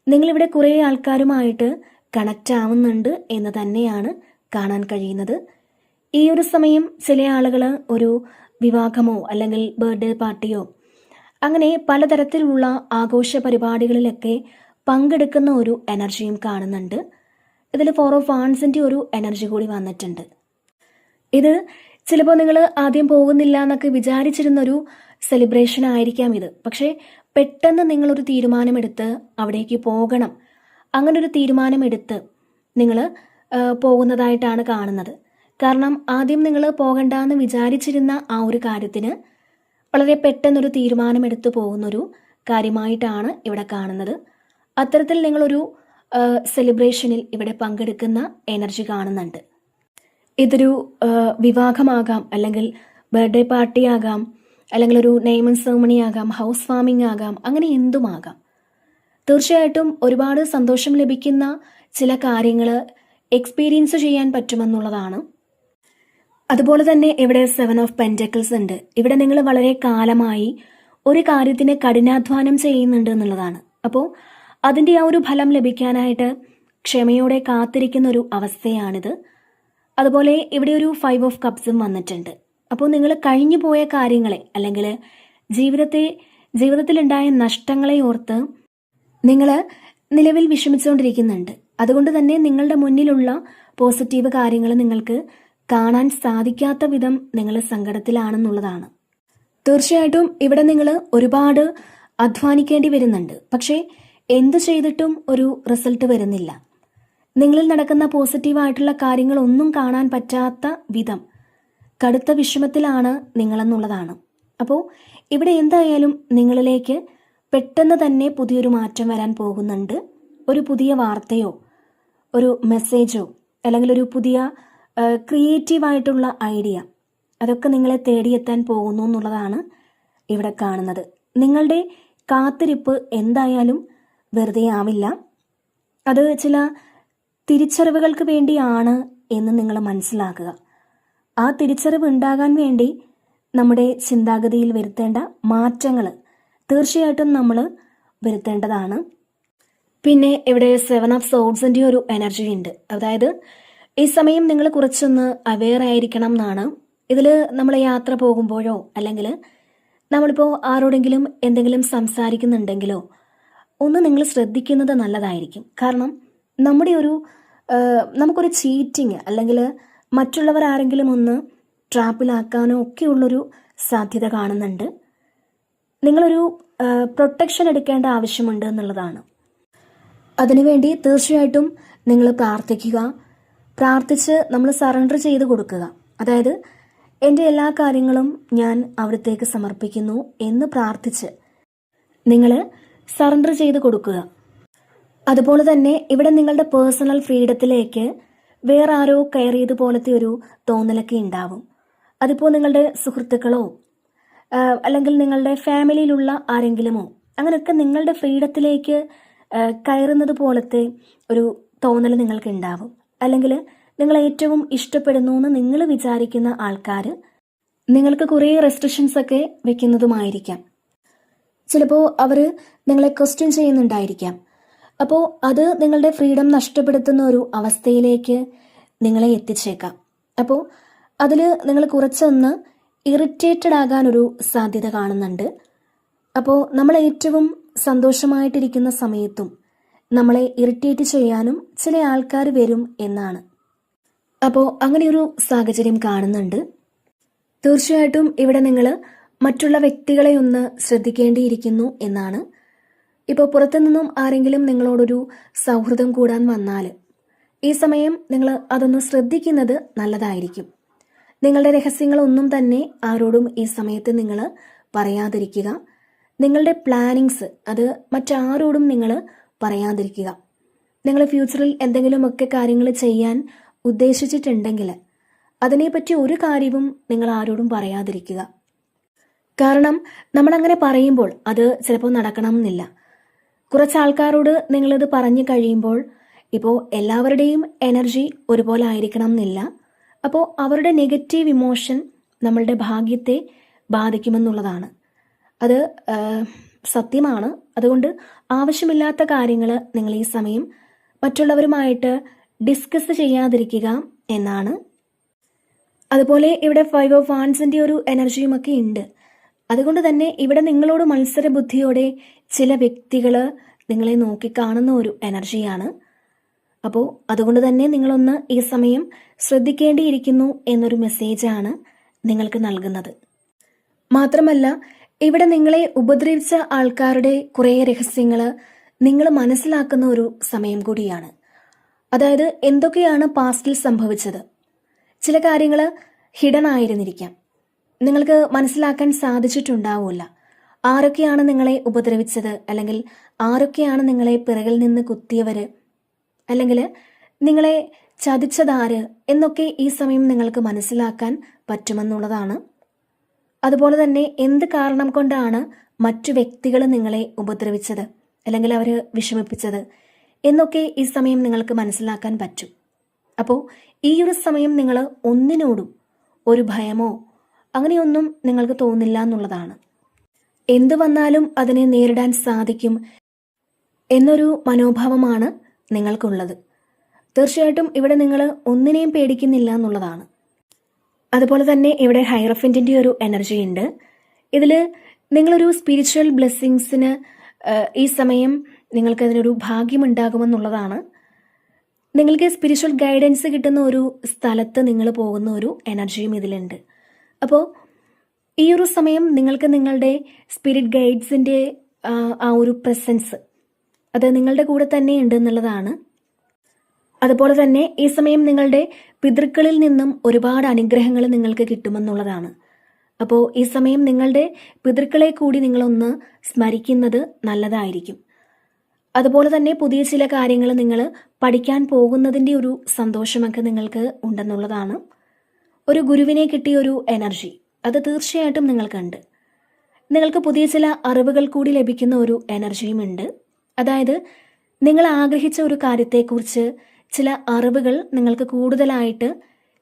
നിങ്ങളിവിടെ കുറേ ആൾക്കാരുമായിട്ട് കണക്റ്റ് ആവുന്നുണ്ട് എന്ന് തന്നെയാണ് കാണാൻ കഴിയുന്നത്. ഈ ഒരു സമയം ചില ആളുകൾ ഒരു വിവാഹമോ അല്ലെങ്കിൽ ബർത്ത്ഡേ പാർട്ടിയോ അങ്ങനെ പലതരത്തിലുള്ള ആഘോഷ പരിപാടികളിലൊക്കെ പങ്കെടുക്കുന്ന ഒരു എനർജിയും കാണുന്നുണ്ട്. ഇതിൽ 4 ഓഫ് വാൺസിൻ്റെ ഒരു എനർജി കൂടി വന്നിട്ടുണ്ട്. ഇത് ചിലപ്പോൾ നിങ്ങൾ ആദ്യം പോകുന്നില്ല എന്നൊക്കെ വിചാരിച്ചിരുന്നൊരു സെലിബ്രേഷൻ ആയിരിക്കാം ഇത്. പക്ഷേ പെട്ടെന്ന് നിങ്ങളൊരു തീരുമാനമെടുത്ത് അവിടേക്ക് പോകണം, അങ്ങനൊരു തീരുമാനമെടുത്ത് നിങ്ങൾ പോകുന്നതായിട്ടാണ് കാണുന്നത്. കാരണം ആദ്യം നിങ്ങൾ പോകണ്ടെന്ന് വിചാരിച്ചിരുന്ന ആ ഒരു കാര്യത്തിന് വളരെ പെട്ടെന്നൊരു തീരുമാനമെടുത്ത് പോകുന്നൊരു കാര്യമായിട്ടാണ് ഇവിടെ കാണുന്നത്. അത്തരത്തിൽ നിങ്ങളൊരു സെലിബ്രേഷനിൽ ഇവിടെ പങ്കെടുക്കുന്ന എനർജി കാണുന്നുണ്ട്. ഇതൊരു വിവാഹമാകാം, അല്ലെങ്കിൽ ബർത്ത്ഡേ പാർട്ടി ആകാം, അല്ലെങ്കിൽ ഒരു നെയ്മൻ സെറമണി ആകാം, ഹൗസ് വാമിംഗ് ആകാം, അങ്ങനെ എന്തുമാകാം. തീർച്ചയായിട്ടും ഒരുപാട് സന്തോഷം ലഭിക്കുന്ന ചില കാര്യങ്ങൾ എക്സ്പീരിയൻസ് ചെയ്യാൻ പറ്റുമെന്നുള്ളതാണ്. അതുപോലെ തന്നെ ഇവിടെ 7 ഓഫ് പെന്റക്കിൾസ് ഉണ്ട്. ഇവിടെ നിങ്ങൾ വളരെ കാലമായി ഒരു കാര്യത്തിന് കഠിനാധ്വാനം ചെയ്യുന്നുണ്ട് എന്നുള്ളതാണ്. അപ്പോൾ അതിൻ്റെ ആ ഒരു ഫലം ലഭിക്കാനായിട്ട് ക്ഷമയോടെ കാത്തിരിക്കുന്ന ഒരു അവസ്ഥയാണിത്. അതുപോലെ ഇവിടെ ഒരു 5 ഓഫ് കപ്സും വന്നിട്ടുണ്ട്. അപ്പോൾ നിങ്ങൾ കഴിഞ്ഞു പോയ കാര്യങ്ങളെ അല്ലെങ്കിൽ ജീവിതത്തിലുണ്ടായ നഷ്ടങ്ങളെ ഓർത്ത് നിങ്ങൾ നിലവിൽ വിഷമിച്ചുകൊണ്ടിരിക്കുന്നുണ്ട്. അതുകൊണ്ട് തന്നെ നിങ്ങളുടെ മുന്നിലുള്ള പോസിറ്റീവ് കാര്യങ്ങൾ നിങ്ങൾക്ക് കാണാൻ സാധിക്കാത്ത വിധം നിങ്ങൾ സങ്കടത്തിലാണെന്നുള്ളതാണ്. തീർച്ചയായിട്ടും ഇവിടെ നിങ്ങൾ ഒരുപാട് അധ്വാനിക്കേണ്ടി വരുന്നുണ്ട്. പക്ഷേ എന്ത് ചെയ്തിട്ടും ഒരു റിസൾട്ട് വരുന്നില്ല. നിങ്ങളിൽ നടക്കുന്ന പോസിറ്റീവായിട്ടുള്ള കാര്യങ്ങളൊന്നും കാണാൻ പറ്റാത്ത വിധം കടുത്ത വിഷമത്തിലാണ് നിങ്ങളെന്നുള്ളതാണ്. അപ്പോൾ ഇവിടെ എന്തായാലും നിങ്ങളിലേക്ക് പെട്ടെന്ന് തന്നെ പുതിയൊരു മാറ്റം വരാൻ പോകുന്നുണ്ട്. ഒരു പുതിയ വാർത്തയോ ഒരു മെസ്സേജോ അല്ലെങ്കിൽ ഒരു പുതിയ ക്രിയേറ്റീവായിട്ടുള്ള ഐഡിയ അതൊക്കെ നിങ്ങളെ തേടിയെത്താൻ പോകുന്നു എന്നുള്ളതാണ് ഇവിടെ കാണുന്നത്. നിങ്ങളുടെ കാത്തിരിപ്പ് എന്തായാലും വെറുതെ ആവില്ല. അത് ചില തിരിച്ചറിവുകൾക്ക് വേണ്ടിയാണ് എന്ന് നിങ്ങൾ മനസ്സിലാക്കുക. ആ തിരിച്ചറിവ് ഉണ്ടാകാൻ വേണ്ടി നമ്മുടെ ചിന്താഗതിയിൽ വരുത്തേണ്ട മാറ്റങ്ങൾ തീർച്ചയായിട്ടും നമ്മൾ വരുത്തേണ്ടതാണ്. പിന്നെ ഇവിടെ 7 ഓഫ് സോഡ്സിൻ്റെ ഒരു എനർജി ഉണ്ട്. അതായത് ഈ സമയം നിങ്ങൾ കുറച്ചൊന്ന് അവെയർ ആയിരിക്കണം എന്നാണ്. ഇതിൽ നമ്മൾ യാത്ര പോകുമ്പോഴോ അല്ലെങ്കിൽ നമ്മളിപ്പോൾ ആരോടെങ്കിലും എന്തെങ്കിലും സംസാരിക്കുന്നുണ്ടെങ്കിലോ ഒന്ന് നിങ്ങൾ ശ്രദ്ധിക്കുന്നത് നല്ലതായിരിക്കും. കാരണം നമ്മുടെ നമുക്കൊരു ചീറ്റിങ് അല്ലെങ്കിൽ മറ്റുള്ളവർ ആരെങ്കിലും ഒന്ന് ട്രാപ്പിലാക്കാനോ ഒക്കെയുള്ളൊരു സാധ്യത കാണുന്നുണ്ട്. നിങ്ങളൊരു പ്രൊട്ടക്ഷൻ എടുക്കേണ്ട ആവശ്യമുണ്ട് എന്നുള്ളതാണ്. അതിനുവേണ്ടി തീർച്ചയായിട്ടും നിങ്ങൾ പ്രാർത്ഥിച്ച് നമ്മൾ സറണ്ടർ ചെയ്ത് കൊടുക്കുക. അതായത് എൻ്റെ എല്ലാ കാര്യങ്ങളും ഞാൻ അവിടത്തേക്ക് സമർപ്പിക്കുന്നു എന്ന് പ്രാർത്ഥിച്ച് നിങ്ങൾ സറണ്ടർ ചെയ്ത് കൊടുക്കുക. അതുപോലെ തന്നെ ഇവിടെ നിങ്ങളുടെ പേഴ്സണൽ ഫ്രീഡത്തിലേക്ക് വേറെ ആരോ കയറിയതുപോലത്തെ ഒരു തോന്നലൊക്കെ ഉണ്ടാവും. അതിപ്പോൾ നിങ്ങളുടെ സുഹൃത്തുക്കളോ അല്ലെങ്കിൽ നിങ്ങളുടെ ഫാമിലിയിലുള്ള ആരെങ്കിലുമോ അങ്ങനെയൊക്കെ നിങ്ങളുടെ ഫ്രീഡത്തിലേക്ക് കയറുന്നത് പോലത്തെ ഒരു തോന്നൽ നിങ്ങൾക്ക് ഉണ്ടാവും. അല്ലെങ്കിൽ നിങ്ങൾ ഏറ്റവും ഇഷ്ടപ്പെടുന്നു എന്ന് നിങ്ങൾ വിചാരിക്കുന്ന ആൾക്കാർ നിങ്ങൾക്ക് കുറേ റെസ്ട്രിക്ഷൻസ് ഒക്കെ വെക്കുന്നതുമായിരിക്കാം. ചിലപ്പോൾ അവർ നിങ്ങളെ ക്വസ്റ്റ്യൻ ചെയ്യുന്നുണ്ടായിരിക്കാം. അപ്പോൾ അത് നിങ്ങളുടെ ഫ്രീഡം നഷ്ടപ്പെടുത്തുന്ന ഒരു അവസ്ഥയിലേക്ക് നിങ്ങളെ എത്തിച്ചേക്കാം. അപ്പോൾ അതിൽ നിങ്ങൾ കുറച്ചൊന്ന് ഇറിറ്റേറ്റഡ് ആകാനൊരു സാധ്യത കാണുന്നുണ്ട്. അപ്പോൾ നമ്മൾ ഏറ്റവും സന്തോഷമായിട്ടിരിക്കുന്ന സമയത്തും നമ്മളെ ഇറിറ്റേറ്റ് ചെയ്യാനും ചില ആൾക്കാർ വരും എന്നാണ്. അപ്പോൾ അങ്ങനെയൊരു സാഹചര്യം കാണുന്നുണ്ട്. തീർച്ചയായിട്ടും ഇവിടെ നിങ്ങൾ മറ്റുള്ള വ്യക്തികളെ ഒന്ന് ശ്രദ്ധിക്കേണ്ടിയിരിക്കുന്നു എന്നാണ്. ഇപ്പോൾ പുറത്തു നിന്നും ആരെങ്കിലും നിങ്ങളോടൊരു സൗഹൃദം കൂടാൻ വന്നാൽ ഈ സമയം നിങ്ങൾ അതൊന്ന് ശ്രദ്ധിക്കുന്നത് നല്ലതായിരിക്കും. നിങ്ങളുടെ രഹസ്യങ്ങളൊന്നും തന്നെ ആരോടും ഈ സമയത്ത് നിങ്ങൾ പറയാതിരിക്കുക. നിങ്ങളുടെ പ്ലാനിങ്സ് അത് മറ്റാരോടും നിങ്ങൾ പറയാതിരിക്കുക. നിങ്ങൾ ഫ്യൂച്ചറിൽ എന്തെങ്കിലുമൊക്കെ കാര്യങ്ങൾ ചെയ്യാൻ ഉദ്ദേശിച്ചിട്ടുണ്ടെങ്കിൽ അതിനെപ്പറ്റി ഒരു കാര്യവും നിങ്ങൾ ആരോടും പറയാതിരിക്കുക. കാരണം നമ്മളങ്ങനെ പറയുമ്പോൾ അത് ചിലപ്പോൾ നടക്കണം എന്നില്ല. കുറച്ച് ആൾക്കാരോട് നിങ്ങളിത് പറഞ്ഞു കഴിയുമ്പോൾ ഇപ്പോൾ എല്ലാവരുടെയും എനർജി ഒരുപോലെ ആയിരിക്കണം എന്നില്ല. അപ്പോൾ അവരുടെ നെഗറ്റീവ് ഇമോഷൻ നമ്മളുടെ ഭാഗ്യത്തെ ബാധിക്കുമെന്നുള്ളതാണ്. അത് സത്യമാണ്. അതുകൊണ്ട് ആവശ്യമില്ലാത്ത കാര്യങ്ങൾ നിങ്ങൾ ഈ സമയം മറ്റുള്ളവരുമായിട്ട് ഡിസ്കസ് ചെയ്യാതിരിക്കുക എന്നാണ്. അതുപോലെ ഇവിടെ 5 ഓഫ് വാൻസിൻ്റെ ഒരു എനർജിയുമൊക്കെ ഉണ്ട്. അതുകൊണ്ട് തന്നെ ഇവിടെ നിങ്ങളോട് മത്സര ബുദ്ധിയോടെ ചില വ്യക്തികൾ നിങ്ങളെ നോക്കിക്കാണുന്ന ഒരു എനർജിയാണ്. അപ്പോൾ അതുകൊണ്ട് തന്നെ നിങ്ങളൊന്ന് ഈ സമയം ശ്രദ്ധിക്കേണ്ടിയിരിക്കുന്നു എന്നൊരു മെസ്സേജാണ് നിങ്ങൾക്ക് നൽകുന്നത്. മാത്രമല്ല ഇവിടെ നിങ്ങളെ ഉപദ്രവിച്ച ആൾക്കാരുടെ കുറേ രഹസ്യങ്ങൾ നിങ്ങൾ മനസ്സിലാക്കുന്ന ഒരു സമയം കൂടിയാണ്. അതായത് എന്തൊക്കെയാണ് പാസ്റ്റിൽ സംഭവിച്ചത്, ചില കാര്യങ്ങൾ ഹിഡൻ ആയിരുന്നിരിക്കാം, നിങ്ങൾക്ക് മനസ്സിലാക്കാൻ സാധിച്ചിട്ടുണ്ടാവില്ല. ആരൊക്കെയാണ് നിങ്ങളെ ഉപദ്രവിച്ചത്, അല്ലെങ്കിൽ ആരൊക്കെയാണ് നിങ്ങളെ പിറകിൽ നിന്ന് കുത്തിയവർ, അല്ലെങ്കിൽ നിങ്ങളെ ചതിച്ചതാര് എന്നൊക്കെ ഈ സമയം നിങ്ങൾക്ക് മനസ്സിലാക്കാൻ പറ്റുമെന്നുള്ളതാണ്. അതുപോലെ തന്നെ എന്ത് കാരണം കൊണ്ടാണ് മറ്റു വ്യക്തികൾ നിങ്ങളെ ഉപദ്രവിച്ചത് അല്ലെങ്കിൽ അവർ വിഷമിപ്പിച്ചത് എന്നൊക്കെ ഈ സമയം നിങ്ങൾക്ക് മനസ്സിലാക്കാൻ പറ്റും. അപ്പോൾ ഈ ഒരു സമയം നിങ്ങൾ ഒന്നിനോടും ഒരു ഭയമോ അങ്ങനെയൊന്നും നിങ്ങൾക്ക് തോന്നില്ല എന്നുള്ളതാണ്. എന്തു വന്നാലും അതിനെ നേരിടാൻ സാധിക്കും എന്നൊരു മനോഭാവമാണ് നിങ്ങൾക്കുള്ളത്. തീർച്ചയായിട്ടും ഇവിടെ നിങ്ങൾ ഒന്നിനെയും പേടിക്കുന്നില്ല എന്നുള്ളതാണ്. അതുപോലെ തന്നെ ഇവിടെ ഹൈറഫിൻ്റെ ഒരു എനർജി ഉണ്ട്. ഇതിൽ നിങ്ങളൊരു സ്പിരിച്വൽ ബ്ലെസ്സിങ്സിന് ഈ സമയം നിങ്ങൾക്കതിനൊരു ഭാഗ്യമുണ്ടാകുമെന്നുള്ളതാണ്. നിങ്ങൾക്ക് സ്പിരിച്വൽ ഗൈഡൻസ് കിട്ടുന്ന ഒരു സ്ഥലത്ത് നിങ്ങൾ പോകുന്ന ഒരു എനർജിയും ഇതിലുണ്ട്. അപ്പോൾ ഈ ഒരു സമയം നിങ്ങൾക്ക് നിങ്ങളുടെ സ്പിരിറ്റ് ഗൈഡ്സിൻ്റെ ആ ഒരു പ്രസൻസ് അത് നിങ്ങളുടെ കൂടെ തന്നെ ഉണ്ട് എന്നുള്ളതാണ്. അതുപോലെ തന്നെ ഈ സമയം നിങ്ങളുടെ പിതൃക്കളിൽ നിന്നും ഒരുപാട് അനുഗ്രഹങ്ങൾ നിങ്ങൾക്ക് കിട്ടുമെന്നുള്ളതാണ്. അപ്പോൾ ഈ സമയം നിങ്ങളുടെ പിതൃക്കളെ കൂടി നിങ്ങളൊന്ന് സ്മരിക്കുന്നത് നല്ലതായിരിക്കും. അതുപോലെ തന്നെ പുതിയ ചില കാര്യങ്ങൾ നിങ്ങൾ പഠിക്കാൻ പോകുന്നതിൻ്റെ ഒരു സന്തോഷമൊക്കെ നിങ്ങൾക്ക് ഉണ്ടെന്നുള്ളതാണ്. ഒരു ഗുരുവിനെ കിട്ടിയ ഒരു എനർജി അത് തീർച്ചയായിട്ടും നിങ്ങൾക്കുണ്ട്. നിങ്ങൾക്ക് പുതിയ ചില അറിവുകൾ കൂടി ലഭിക്കുന്ന ഒരു എനർജിയും ഉണ്ട്. അതായത് നിങ്ങൾ ആഗ്രഹിച്ച ഒരു കാര്യത്തെക്കുറിച്ച് ചില അറിവുകൾ നിങ്ങൾക്ക് കൂടുതലായിട്ട്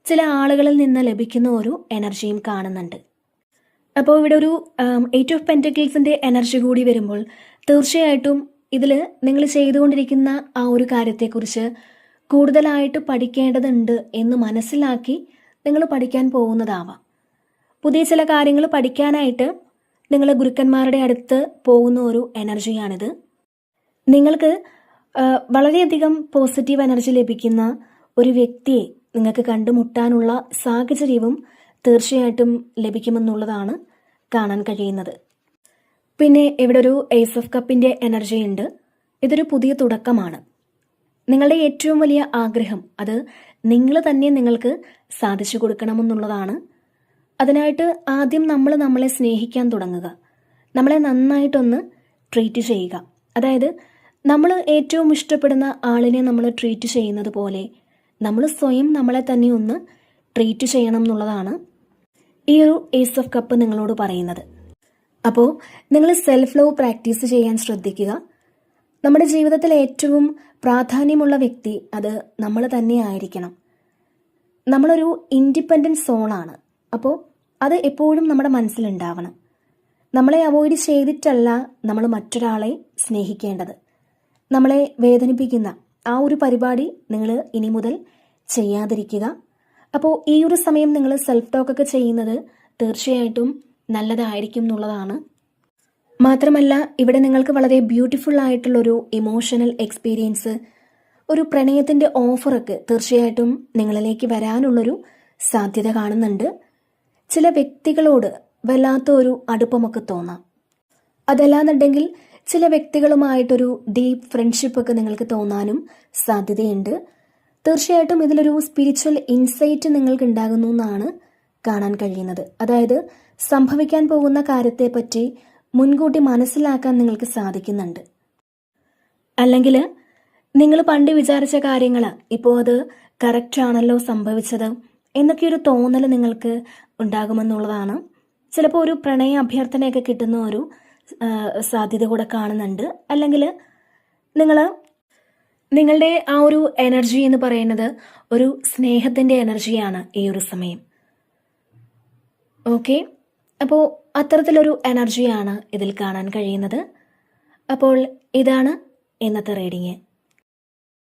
ചില ആളുകളിൽ നിന്ന് ലഭിക്കുന്ന ഒരു എനർജിയും കാണുന്നുണ്ട്. അപ്പോൾ ഇവിടെ ഒരു 8 ഓഫ് പെൻറ്റക്കിൾസിൻ്റെ എനർജി കൂടി വരുമ്പോൾ തീർച്ചയായിട്ടും ഇതിൽ നിങ്ങൾ ചെയ്തുകൊണ്ടിരിക്കുന്ന ആ ഒരു കാര്യത്തെക്കുറിച്ച് കൂടുതലായിട്ട് പഠിക്കേണ്ടതുണ്ട് എന്ന് മനസ്സിലാക്കി നിങ്ങൾ പഠിക്കാൻ പോകുന്നതാവാം. പുതിയ ചില കാര്യങ്ങൾ പഠിക്കാനായിട്ട് നിങ്ങൾ ഗുരുക്കന്മാരുടെ അടുത്ത് പോകുന്ന ഒരു എനർജിയാണിത്. നിങ്ങൾക്ക് വളരെയധികം പോസിറ്റീവ് എനർജി ലഭിക്കുന്ന ഒരു വ്യക്തിയെ നിങ്ങൾക്ക് കണ്ടുമുട്ടാനുള്ള സാഹചര്യവും തീർച്ചയായിട്ടും ലഭിക്കുമെന്നുള്ളതാണ് കാണാൻ കഴിയുന്നത്. പിന്നെ ഇവിടെ ഒരു ഏസ് ഓഫ് കപ്പിൻ്റെ എനർജി ഉണ്ട്. ഇതൊരു പുതിയ തുടക്കമാണ്. നിങ്ങളുടെ ഏറ്റവും വലിയ ആഗ്രഹം അത് നിങ്ങൾ തന്നെ നിങ്ങൾക്ക് സാധിച്ചു കൊടുക്കണമെന്നുള്ളതാണ്. അതിനായിട്ട് ആദ്യം നമ്മൾ നമ്മളെ സ്നേഹിക്കാൻ തുടങ്ങുക. നമ്മളെ നന്നായിട്ടൊന്ന് ട്രീറ്റ് ചെയ്യുക. അതായത് നമ്മൾ ഏറ്റവും ഇഷ്ടപ്പെടുന്ന ആളിനെ നമ്മൾ ട്രീറ്റ് ചെയ്യുന്നത് പോലെ നമ്മൾ സ്വയം നമ്മളെ തന്നെ ഒന്ന് ട്രീറ്റ് ചെയ്യണം എന്നുള്ളതാണ് ഈ ഒരു ഏസ് ഓഫ് കപ്പ് നിങ്ങളോട് പറയുന്നത്. അപ്പോൾ നിങ്ങൾ സെൽഫ് ലവ് പ്രാക്ടീസ് ചെയ്യാൻ ശ്രദ്ധിക്കുക. നമ്മുടെ ജീവിതത്തിൽ ഏറ്റവും പ്രാധാന്യമുള്ള വ്യക്തി അത് നമ്മൾ തന്നെ ആയിരിക്കണം. നമ്മളൊരു ഇൻഡിപെൻഡൻറ്റ് സോളാണ്. അപ്പോൾ അത് എപ്പോഴും നമ്മുടെ മനസ്സിലുണ്ടാവണം. നമ്മളെ അവോയ്ഡ് ചെയ്തിട്ടല്ല നമ്മൾ മറ്റൊരാളെ സ്നേഹിക്കേണ്ടത്. നമ്മളെ വേദനിപ്പിക്കുന്ന ആ ഒരു പരിപാടി നിങ്ങൾ ഇനി മുതൽ ചെയ്യാതിരിക്കുക. അപ്പോൾ ഈ ഒരു സമയം നിങ്ങൾ സെൽഫ് ടോക്കൊക്കെ ചെയ്യുന്നത് തീർച്ചയായിട്ടും നല്ലതായിരിക്കും എന്നുള്ളതാണ്. മാത്രമല്ല ഇവിടെ നിങ്ങൾക്ക് വളരെ ബ്യൂട്ടിഫുൾ ആയിട്ടുള്ളൊരു ഇമോഷണൽ എക്സ്പീരിയൻസ്, ഒരു പ്രണയത്തിൻ്റെ ഓഫറൊക്കെ തീർച്ചയായിട്ടും നിങ്ങളിലേക്ക് വരാനുള്ളൊരു സാധ്യത കാണുന്നുണ്ട്. ചില വ്യക്തികളോട് വല്ലാത്ത ഒരു അടുപ്പമൊക്കെ തോന്നാം. അതല്ലാന്നുണ്ടെങ്കിൽ ചില വ്യക്തികളുമായിട്ടൊരു ഡീപ്പ് ഫ്രണ്ട്ഷിപ്പൊക്കെ നിങ്ങൾക്ക് തോന്നാനും സാധ്യതയുണ്ട്. തീർച്ചയായിട്ടും ഇതിലൊരു സ്പിരിച്വൽ ഇൻസൈറ്റ് നിങ്ങൾക്ക് ഉണ്ടാകുന്നു എന്നാണ് കാണാൻ കഴിയുന്നത്. അതായത് സംഭവിക്കാൻ പോകുന്ന കാര്യത്തെപ്പറ്റി മുൻകൂട്ടി മനസ്സിലാക്കാൻ നിങ്ങൾക്ക് സാധിക്കുന്നുണ്ട്. അല്ലെങ്കിൽ നിങ്ങൾ പണ്ട് വിചാരിച്ച കാര്യങ്ങൾ ഇപ്പോൾ അത് കറക്റ്റ് ആണല്ലോ സംഭവിച്ചത് എന്നൊക്കെയൊരു തോന്നൽ നിങ്ങൾക്ക് ഉണ്ടാകുമെന്നുള്ളതാണ്. ചിലപ്പോൾ ഒരു പ്രണയ അഭ്യർത്ഥനയൊക്കെ കിട്ടുന്ന ഒരു സാധ്യത കൂടെ കാണുന്നുണ്ട്. അല്ലെങ്കിൽ നിങ്ങളുടെ ആ ഒരു എനർജി എന്ന് പറയുന്നത് ഒരു സ്നേഹത്തിൻ്റെ എനർജിയാണ് ഈ ഒരു സമയം. ഓക്കെ, അപ്പോൾ അത്തരത്തിലൊരു എനർജിയാണ് ഇതിൽ കാണാൻ കഴിയുന്നത്. അപ്പോൾ ഇതാണ് ഇന്നത്തെ റീഡിങ്.